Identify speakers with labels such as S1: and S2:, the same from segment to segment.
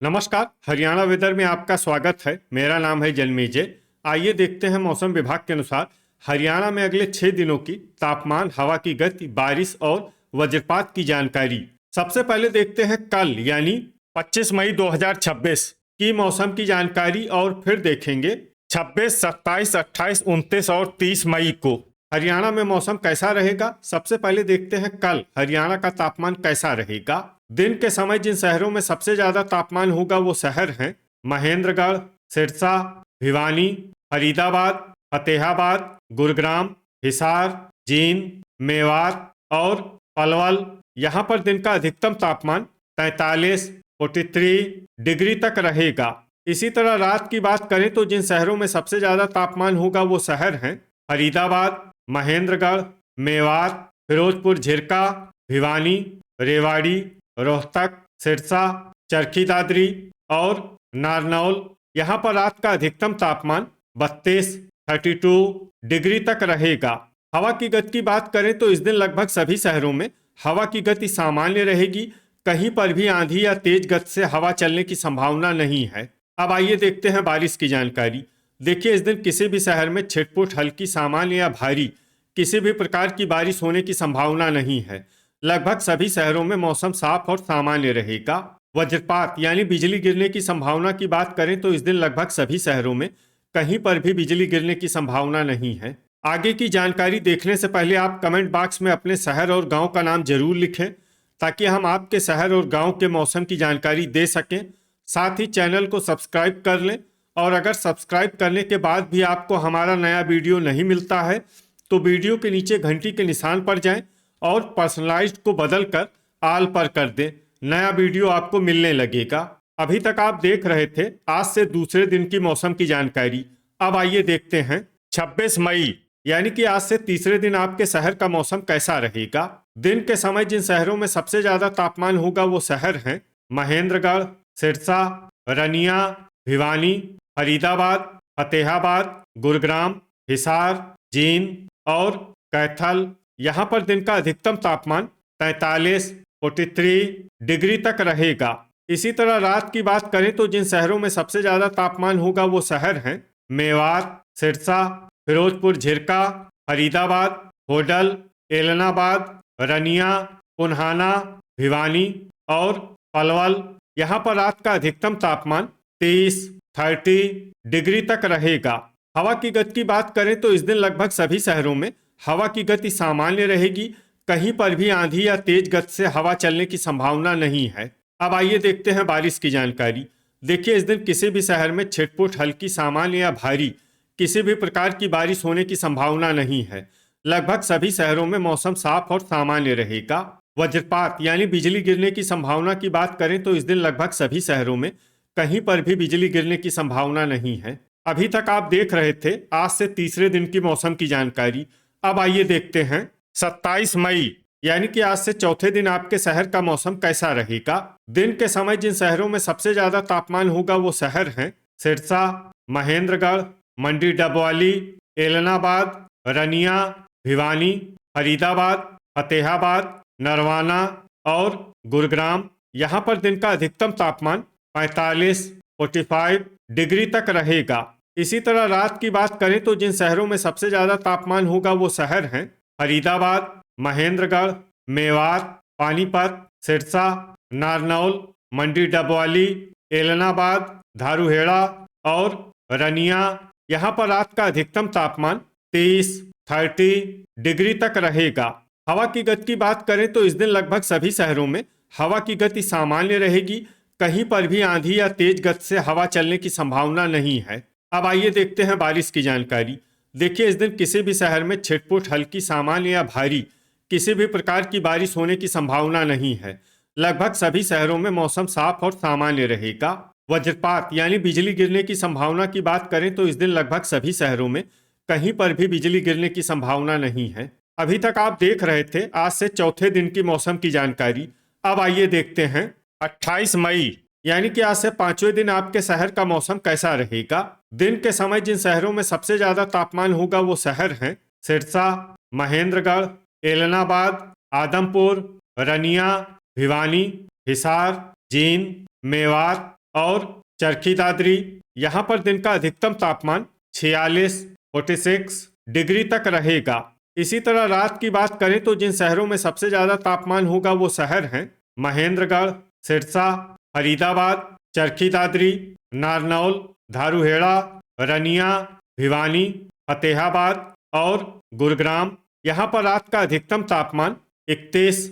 S1: नमस्कार। हरियाणा वेदर में आपका स्वागत है। मेरा नाम है जन्मेजय। आइए देखते हैं मौसम विभाग के अनुसार हरियाणा में अगले 6 दिनों की तापमान, हवा की गति, बारिश और वज्रपात की जानकारी। सबसे पहले देखते हैं कल यानी 25 मई 2026 की मौसम की जानकारी और फिर देखेंगे 26, 27, 28, 29 और 30 मई को हरियाणा में मौसम कैसा रहेगा। सबसे पहले देखते हैं कल हरियाणा का तापमान कैसा रहेगा। दिन के समय जिन शहरों में सबसे ज्यादा तापमान होगा वो शहर हैं महेंद्रगढ़, सिरसा, भिवानी, फरीदाबाद, फतेहाबाद, गुरुग्राम, हिसार, जींद, मेवात और पलवल। यहाँ पर दिन का अधिकतम तापमान 43, 43 डिग्री तक रहेगा। इसी तरह रात की बात करें तो जिन शहरों में सबसे ज्यादा तापमान होगा वो शहर हैं फरीदाबाद, महेंद्रगढ़, मेवात, फिरोजपुर झिरका, भिवानी, रेवाड़ी, रोहतक, सिरसा, चरखी दादरी और नारनौल। यहाँ पर रात का अधिकतम तापमान 32, 32 डिग्री तक रहेगा। हवा की गति की बात करें तो इस दिन लगभग सभी शहरों में हवा की गति सामान्य रहेगी। कहीं पर भी आंधी या तेज गति से हवा चलने की संभावना नहीं है। अब आइए देखते हैं बारिश की जानकारी। देखिए, इस दिन किसी भी शहर में छिटपुट, हल्की, सामान्य या भारी किसी भी प्रकार की बारिश होने की संभावना नहीं है। लगभग सभी शहरों में मौसम साफ और सामान्य रहेगा। वज्रपात यानी बिजली गिरने की संभावना की बात करें तो इस दिन लगभग सभी शहरों में कहीं पर भी बिजली गिरने की संभावना नहीं है। आगे की जानकारी देखने से पहले आप कमेंट बॉक्स में अपने शहर और गांव का नाम जरूर लिखें ताकि हम आपके शहर और गांव के मौसम की जानकारी दे सकें। साथ ही चैनल को सब्सक्राइब कर लें और अगर सब्सक्राइब करने के बाद भी आपको हमारा नया वीडियो नहीं मिलता है तो वीडियो के नीचे घंटी के निशान पर जाएं और पर्सनलाइज्ड को बदलकर आल पर कर दें। नया वीडियो आपको मिलने लगेगा। अभी तक आप देख रहे थे आज से दूसरे दिन की मौसम की जानकारी। अब आइए देखते हैं 26 मई यानी कि आज से तीसरे दिन आपके शहर का मौसम कैसा रहेगा। दिन के समय जिन शहरों में सबसे ज्यादा तापमान होगा वो शहर हैं महेंद्रगढ़, सिरसा, रनिया, भिवानी, फरीदाबाद, फतेहाबाद, गुरुग्राम, हिसार, जींद और कैथल। यहाँ पर दिन का अधिकतम तापमान 43, 43 डिग्री तक रहेगा। इसी तरह रात की बात करें तो जिन शहरों में सबसे ज्यादा तापमान होगा वो शहर हैं मेवात, सिरसा, फिरोजपुर झिरका, फरीदाबाद, होडल, एलनाबाद, रनिया, पुन्हाना, भिवानी और पलवल। यहाँ पर रात का अधिकतम तापमान 23, 30 डिग्री तक रहेगा। हवा की गति की बात करें तो इस दिन लगभग सभी शहरों में हवा की गति सामान्य रहेगी। कहीं पर भी आंधी या तेज गति से हवा चलने की संभावना नहीं है। अब आइए देखते हैं बारिश की जानकारी। देखिए, इस दिन किसी भी शहर में छिटपुट, हल्की, सामान्य या भारी किसी भी प्रकार की बारिश होने की संभावना नहीं है। लगभग सभी शहरों में मौसम साफ और सामान्य रहेगा। वज्रपात यानी बिजली गिरने की संभावना की बात करें तो इस दिन लगभग सभी शहरों में कहीं पर भी बिजली गिरने की संभावना नहीं है। अभी तक आप देख रहे थे आज से तीसरे दिन की मौसम की जानकारी। अब आइए देखते हैं 27 मई यानी कि आज से चौथे दिन आपके शहर का मौसम कैसा रहेगा। दिन के समय जिन शहरों में सबसे ज्यादा तापमान होगा वो शहर हैं सिरसा, महेंद्रगढ़, मंडी डबवाली, एलनाबाद, रनिया, भिवानी, फरीदाबाद, फतेहाबाद, नरवाना और गुरुग्राम। यहाँ पर दिन का अधिकतम तापमान 45, 45 डिग्री तक रहेगा। इसी तरह रात की बात करें तो जिन शहरों में सबसे ज्यादा तापमान होगा वो शहर हैं फरीदाबाद, महेंद्रगढ़, मेवात, पानीपत, सिरसा, नारनौल, मंडी डबवाली, एलनाबाद, धारूहेड़ा और रनिया। यहाँ पर रात का अधिकतम तापमान 23, 30 डिग्री तक रहेगा। हवा की गति की बात करें तो इस दिन लगभग सभी शहरों में हवा की गति सामान्य रहेगी। कहीं पर भी आंधी या तेज गति से हवा चलने की संभावना नहीं है। अब आइए देखते हैं बारिश की जानकारी। देखिए, इस दिन किसी भी शहर में छिटपुट, हल्की, सामान्य या भारी किसी भी प्रकार की बारिश होने की संभावना नहीं है। लगभग सभी शहरों में मौसम साफ और सामान्य रहेगा। वज्रपात यानी बिजली गिरने की संभावना की बात करें तो इस दिन लगभग सभी शहरों में कहीं पर भी बिजली गिरने की संभावना नहीं है। अभी तक आप देख रहे थे आज से चौथे दिन की मौसम की जानकारी। अब आइए देखते हैं 28 मई यानी कि आज से पांचवें दिन आपके शहर का मौसम कैसा रहेगा। दिन के समय जिन शहरों में सबसे ज्यादा तापमान होगा वो शहर हैं सिरसा, महेंद्रगढ़, एलनाबाद, आदमपुर, रनिया, भिवानी, हिसार, जींद, मेवात और चरखी दादरी। यहाँ पर दिन का अधिकतम तापमान 46 डिग्री तक रहेगा। इसी तरह रात की बात करें तो जिन शहरों में सबसे ज्यादा तापमान होगा वो शहर हैं महेंद्रगढ़, सिरसा, फरीदाबाद, चरखी दादरी, नारनौल, धारूहेड़ा, रनिया, भिवानी, फतेहाबाद और गुरुग्राम। यहाँ पर रात का अधिकतम तापमान 31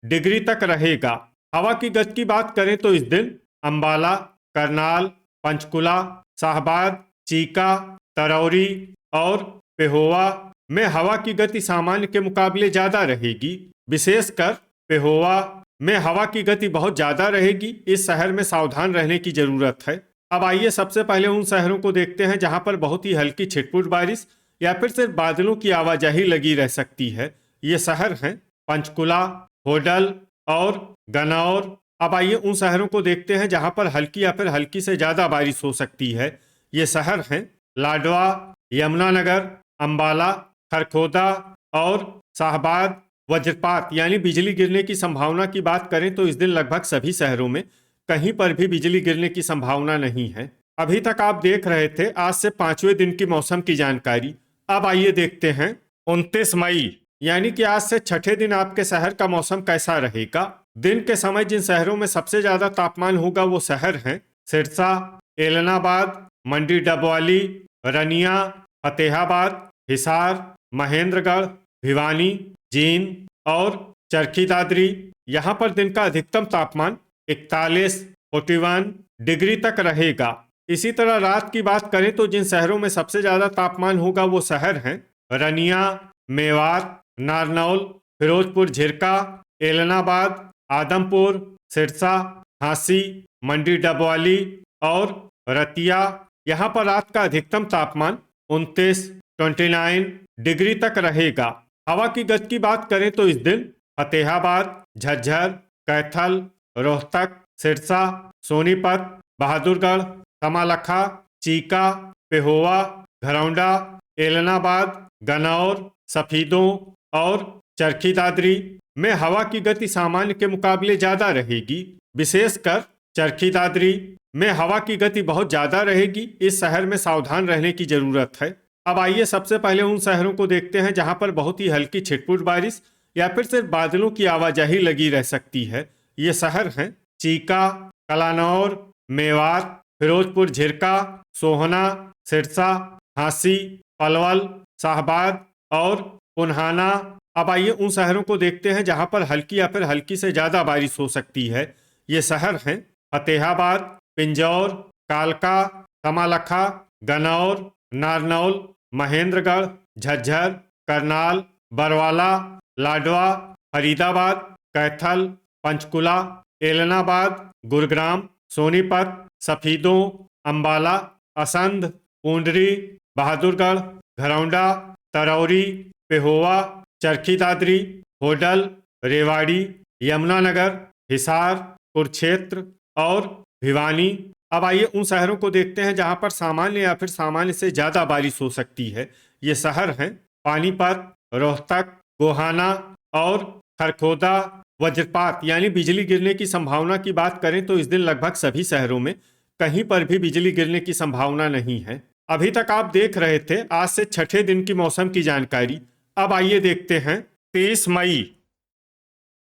S1: डिग्री तक रहेगा। हवा की गति की बात करें तो इस दिन अंबाला, करनाल, पंचकुला, शाहबाद, चीका, तरौरी और पेहोवा में हवा की गति सामान्य के मुकाबले ज्यादा रहेगी। विशेषकर पेहोवा में हवा की गति बहुत ज्यादा रहेगी। इस शहर में सावधान रहने की जरूरत है। अब आइए सबसे पहले उन शहरों को देखते हैं जहां पर बहुत ही हल्की छिटपुट बारिश या फिर सिर्फ बादलों की आवाजाही लगी रह सकती है। ये शहर हैं पंचकुला, होडल और गन्नौर। अब आइए उन शहरों को देखते हैं जहां पर हल्की या फिर हल्की से ज्यादा बारिश हो सकती है। ये शहर हैं लाडवा, यमुनानगर, अंबाला, खरखोदा और शाहबाद। वज्रपात यानी बिजली गिरने की संभावना की बात करें तो इस दिन लगभग सभी शहरों में कहीं पर भी बिजली गिरने की संभावना नहीं है। अभी तक आप देख रहे थे आज से 5वें दिन की मौसम की जानकारी। अब आइए देखते हैं 29 मई यानी कि आज से छठे दिन आपके शहर का मौसम कैसा रहेगा। दिन के समय जिन शहरों में सबसे ज्यादा तापमान होगा वो शहर हैं सिरसा, एलनाबाद, मंडी डबवाली, रनिया, फतेहाबाद, हिसार, महेंद्रगढ़, भिवानी, जींद और चरखी दादरी। यहाँ पर दिन का अधिकतम तापमान 41 डिग्री तक रहेगा। इसी तरह रात की बात करें तो जिन शहरों में सबसे ज्यादा तापमान होगा वो शहर हैं रनिया, मेवात, नारनौल, फिरोजपुर झिरका, एलनाबाद, आदमपुर, सिरसा, झांसी, मंडी डबवाली और रतिया। यहाँ पर रात का अधिकतम तापमान 29 डिग्री तक रहेगा। हवा की गति की बात करें तो इस दिन फतेहाबाद, झज्जर, कैथल, रोहतक, सिरसा, सोनीपत, बहादुरगढ़, कमालखा, चीका, पेहोवा, घरौंडा, एलनाबाद, गन्नौर, सफीदों और चरखी दादरी में हवा की गति सामान्य के मुकाबले ज्यादा रहेगी। विशेषकर चरखी दादरी में हवा की गति बहुत ज्यादा रहेगी। इस शहर में सावधान रहने की जरूरत है। अब आइए सबसे पहले उन शहरों को देखते हैं जहां पर बहुत ही हल्की छिटपुट बारिश या फिर सिर्फ बादलों की आवाजाही लगी रह सकती है। ये शहर हैं चीका, कलानौर, मेवात, फिरोजपुर झिरका, सोहना, सिरसा, झांसी, पलवल, शाहबाद और पुन्हाना। अब आइए उन शहरों को देखते हैं जहां पर हल्की या फिर हल्की से ज्यादा बारिश हो सकती है। ये शहर हैं फतेहाबाद, पिंजौर, कालका, कमालखा, गन्नौर, नारनौल, महेंद्रगढ़, झज्जर, करनाल, बरवाला, लाडवा, फरीदाबाद, कैथल, पंचकुला, एलनाबाद, गुरुग्राम, सोनीपत, सफीदों, अंबाला, असंध, पूंडरी, बहादुरगढ़, घरौंडा, तरौरी, पेहोवा, चरखी दादरी, होडल, रेवाड़ी, यमुनानगर, हिसार, कुरुक्षेत्र और भिवानी। अब आइए उन शहरों को देखते हैं जहां पर सामान्य या फिर सामान्य से ज्यादा बारिश हो सकती है। ये शहर हैं पानीपत, रोहतक, गोहाना और खरखोदा। वज्रपात यानी बिजली गिरने की संभावना की बात करें तो इस दिन लगभग सभी शहरों में कहीं पर भी बिजली गिरने की संभावना नहीं है। अभी तक आप देख रहे थे आज से छठे दिन की मौसम की जानकारी। अब आइए देखते हैं 23 मई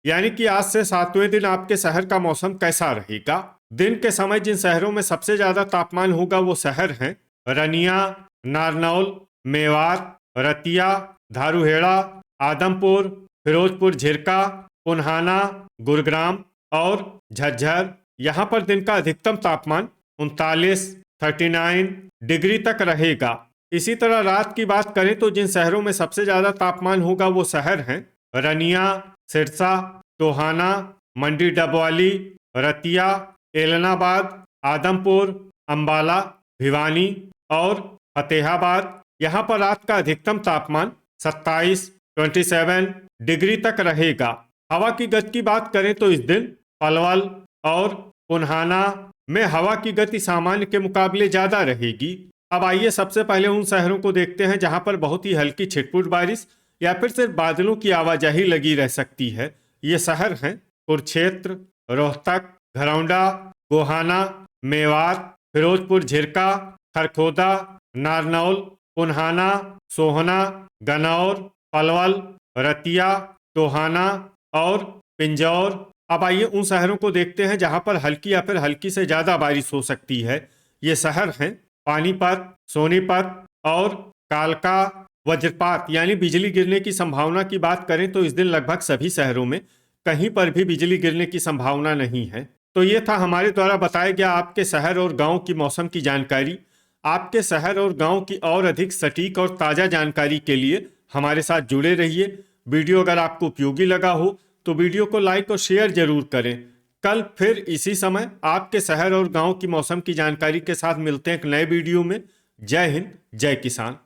S1: यानी कि आज से 7वें दिन आपके शहर का मौसम कैसा रहेगा। दिन के समय जिन शहरों में सबसे ज्यादा तापमान होगा वो शहर हैं रनिया, नारनौल, मेवात, रतिया, धारूहेड़ा, आदमपुर, फिरोजपुर झिरका, पुन्हाना, गुरुग्राम और झज्जर। यहाँ पर दिन का अधिकतम तापमान 39 डिग्री तक रहेगा। इसी तरह रात की बात करें तो जिन शहरों में सबसे ज्यादा तापमान होगा वो शहर हैं रनिया, सिरसा, टोहाना, मंडी डबवाली, रतिया, एलनाबाद, आदमपुर, अंबाला, भिवानी और फतेहाबाद। यहाँ पर रात का अधिकतम तापमान 27 डिग्री तक रहेगा। हवा की गति की बात करें तो इस दिन पलवल और पुन्हाना में हवा की गति सामान्य के मुकाबले ज्यादा रहेगी। अब आइए सबसे पहले उन शहरों को देखते हैं जहां पर बहुत ही हल्की छिटपुट बारिश या फिर सिर्फ बादलों की आवाजाही लगी रह सकती है। ये शहर हैं कुरुक्षेत्र, रोहतक, घरौंडा, गोहाना, मेवात, फिरोजपुर झिरका, खरखोदा, नारनौल, पुन्हाना, सोहना, गनौर, पलवल, रतिया, टोहाना और पिंजौर। अब आइए उन शहरों को देखते हैं जहां पर हल्की या फिर हल्की से ज्यादा बारिश हो सकती है। ये शहर हैं पानीपत, सोनीपत और कालका। वज्रपात यानी बिजली गिरने की संभावना की बात करें तो इस दिन लगभग सभी शहरों में कहीं पर भी बिजली गिरने की संभावना नहीं है। तो ये था हमारे द्वारा बताया गया आपके शहर और गांव की मौसम की जानकारी। आपके शहर और गांव की और अधिक सटीक और ताज़ा जानकारी के लिए हमारे साथ जुड़े रहिए। वीडियो अगर आपको उपयोगी लगा हो तो वीडियो को लाइक और शेयर जरूर करें। कल फिर इसी समय आपके शहर और गांव की मौसम की जानकारी के साथ मिलते हैं एक नए वीडियो में। जय हिंद, जय किसान।